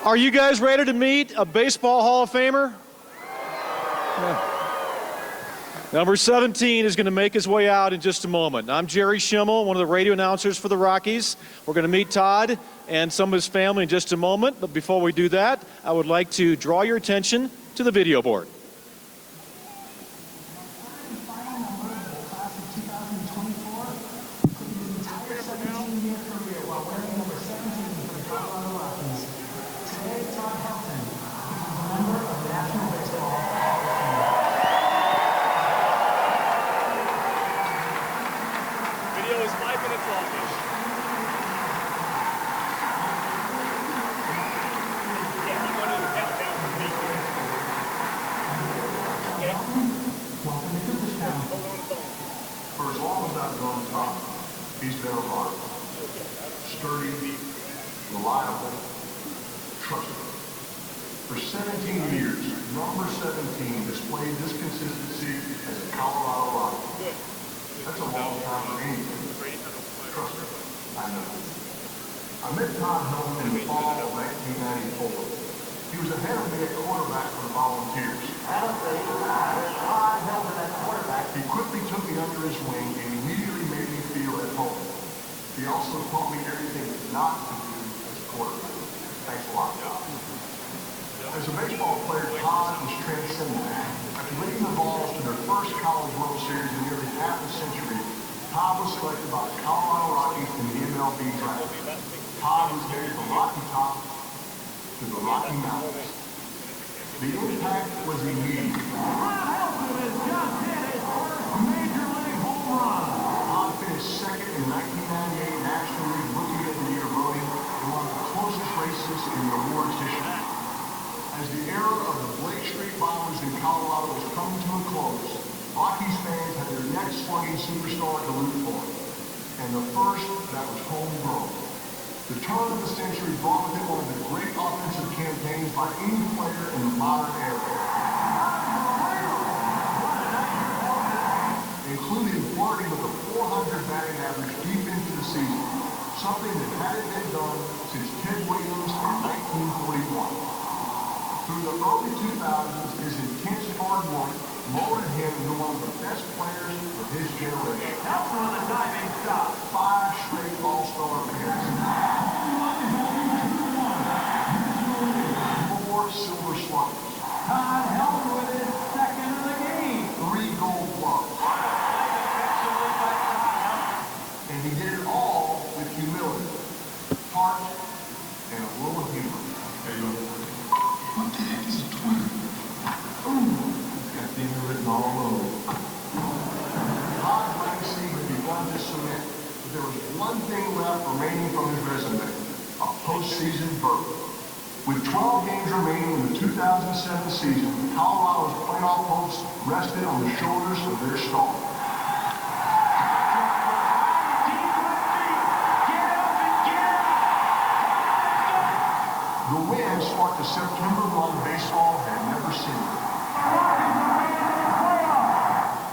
Are you guys ready to meet a baseball Hall of Famer? Yeah. Number 17 is going to make his way out in just a moment. I'm Jerry Schimmel, one of the radio announcers for the Rockies. We're going to meet Todd and some of his family in just a moment. But before we do that, I would like to draw your attention to the video board. For as long as I've known Todd, he's been a rock. Sturdy, reliable, trustworthy. For 17 years, number 17 displayed this consistency as a Colorado Rocky. That's a long time for anything. Trust me, I know. I met Todd Helton in the fall of 1994. He was ahead of me at quarterback for the Volunteers. He quickly took me under his wing and immediately made me feel at home. He also taught me everything not to do as a quarterback. Thanks a lot, Todd. As a baseball player, Todd was transcendent. After leading the Vols to their first College World Series in nearly half a century, Todd was selected by the Colorado Rockies in the MLB draft. Todd was headed from Rocky Top to the Rocky Mountains. The impact was immediate. Todd finished second in 1998 National League Rookie of the Year voting in one of the closest races in the awards history. As the era of the Blake Street Bombers in Colorado was coming to a close, Rockies fans had their next slugging superstar to root for, and the first that was homegrown. The turn of the century brought with it one of the great offensive campaigns by any player in the modern era, including flirting with a 400 batting average deep into the season, something that hadn't been done since Ted Williams in 1941. Through the early 2000s, his intense hard work molded him into one of the best players of his generation. That's one of the diving shots. 5 straight All-Star appearances. 4 Silver Sluggers. Todd Helton with his second of the game. 3 Gold Gloves. And he did it all with humility, heart, and a little humor. What the heck is a Twitter? Ooh, it's got things written all over. Todd's legacy had begun to cement, but there was one thing left remaining from his resume, a postseason berth. With 12 games remaining in the 2007 season, Colorado's playoff hopes rested on the shoulders of their star. The win sparked a September run baseball had never seen.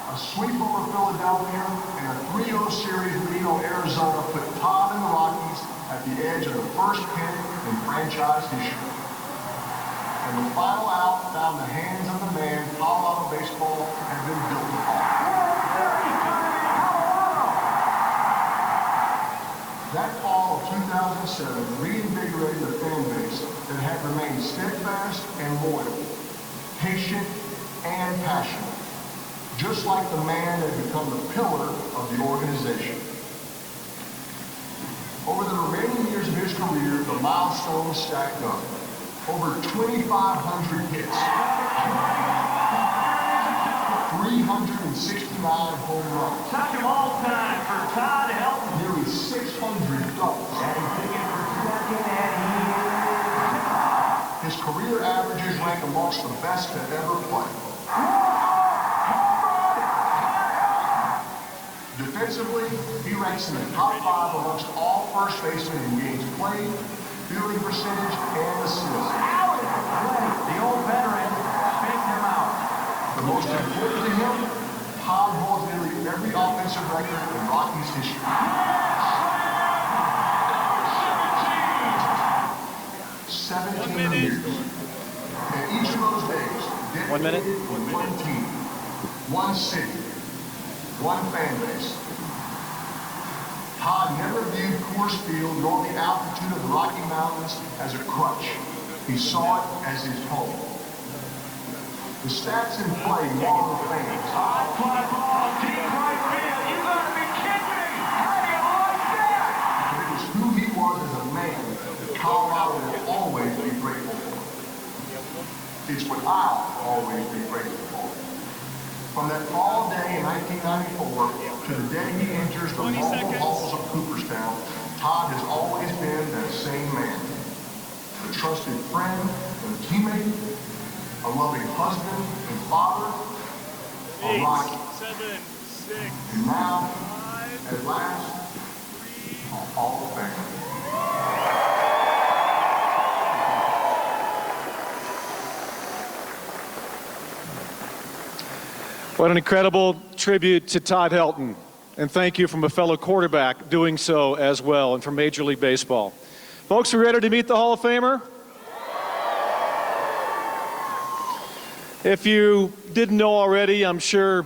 A sweep over Philadelphia and a 3-0 series lead on Arizona put Todd and the Rockies at the edge of the first pennant in franchise history. And the final out found the hands of the man Colorado baseball had been built upon. That fall of 2007 reinvigorated a fan base that had remained steadfast and loyal, patient and passionate, just like the man that had become the pillar of the organization. Over the remaining years of his career, the milestones stacked up. Over 2,500 hits, 369 home runs. Second all time for Todd Helton. Nearly 600 doubles. And he's digging for second, and His career averages rank amongst the best that ever played. Defensively, he ranks in the top 5 amongst all first basemen in games played, fielding percentage, and assists. the old veteran faked him out. The most important to him, Todd holds nearly every offensive record in Rockies history. 17 years. And each of those days, dedicated 1 minute. to one team, one city, one fan base. Todd never viewed Coors Field nor the altitude of the Rocky Mountains as a crutch. He saw it as his home. The stats in play marvel fans. High fly ball, deep right field. You gotta be kidding me! How do you like that? It was who he was as a man that Colorado will always be grateful for. It's what I'll always be grateful for. From that fall day in 1994 to the day he enters the marble halls of Cooperstown, Todd has always been that same man. A trusted friend and teammate, a loving husband and father, a Rocky. 7, 6, And now, 5, at last, a Hall of Famer. What an incredible tribute to Todd Helton. And thank you from a fellow quarterback doing so as well, and from Major League Baseball. Folks, we ready to meet the Hall of Famer? If you didn't know already, I'm sure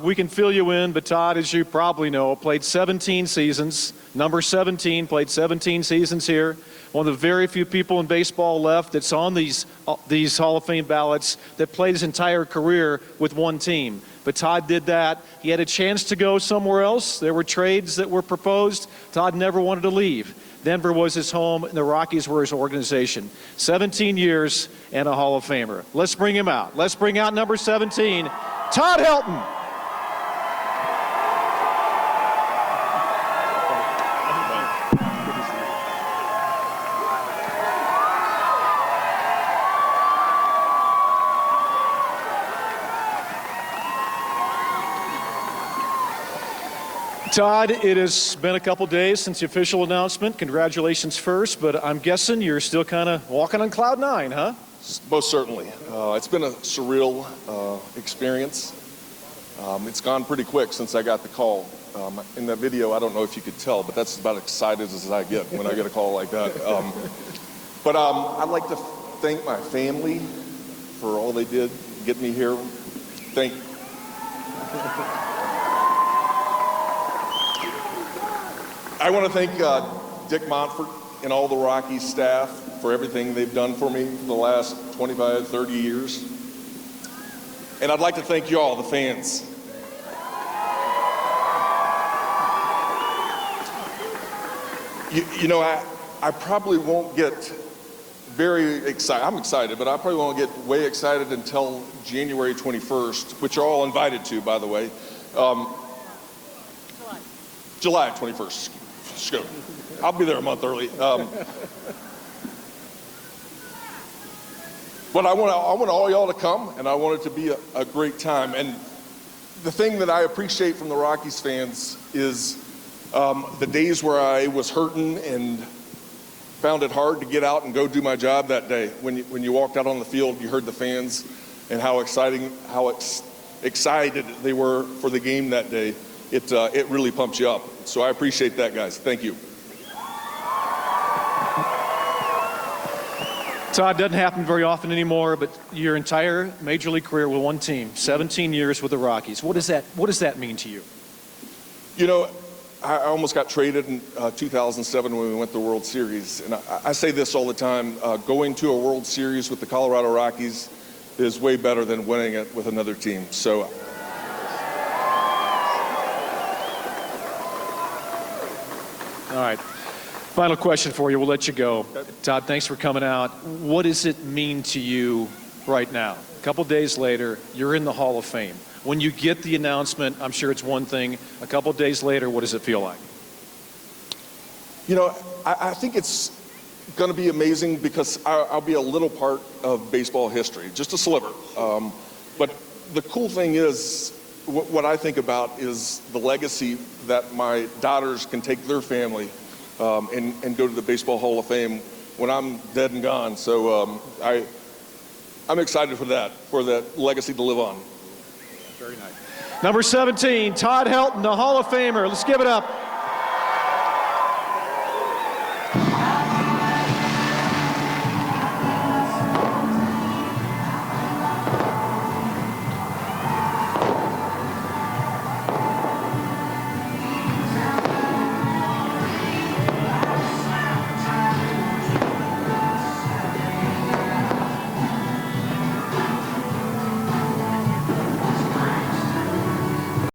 we can fill you in, but Todd, as you probably know, played 17 seasons. Number 17, played 17 seasons here. One of the very few people in baseball left that's on these Hall of Fame ballots that played his entire career with one team. But Todd did that. He had a chance to go somewhere else. There were trades that were proposed. Todd never wanted to leave. Denver was his home, and the Rockies were his organization. 17 years and a Hall of Famer. Let's bring him out. Let's bring out number 17, Todd Helton. Todd, it has been a couple days since the official announcement. Congratulations first, but I'm guessing you're still kind of walking on cloud nine, huh? Most certainly. It's been a surreal experience. It's gone pretty quick since I got the call. In that video, I don't know if you could tell, but that's about excited as I get when I get a call like that. But I'd like to thank my family for all they did to get me here. I want to thank Dick Montfort and all the Rockies staff for everything they've done for me for the last 25, 30 years. And I'd like to thank you all, the fans. You know, I probably won't get very excited. I'm excited, but I probably won't get way excited until January 21st, which you're all invited to, by the way. July 21st. I'll be there a month early. But I want all y'all to come, and I want it to be a great time. And the thing that I appreciate from the Rockies fans is the days where I was hurting and found it hard to get out and go do my job that day. When you walked out on the field, you heard the fans and how excited they were for the game that day. It really pumps you up. So I appreciate that, guys. Thank you. Todd, doesn't happen very often anymore, but your entire Major League career with one team, 17 years with the Rockies. What does that mean to you? You know, I almost got traded in 2007 when we went to the World Series. And I say this all the time, going to a World Series with the Colorado Rockies is way better than winning it with another team. So. All right. Final question for you. We'll let you go. Todd, thanks for coming out. What does it mean to you right now? A couple days later, you're in the Hall of Fame. When you get the announcement, I'm sure it's one thing. A couple days later, what does it feel like? You know, I think it's going to be amazing because I'll be a little part of baseball history, just a sliver. But the cool thing is, what I think about is the legacy that my daughters can take their family and go to the Baseball Hall of Fame when I'm dead and gone. So I'm excited for that legacy to live on. Very nice. Number 17, Todd Helton, the Hall of Famer. Let's give it up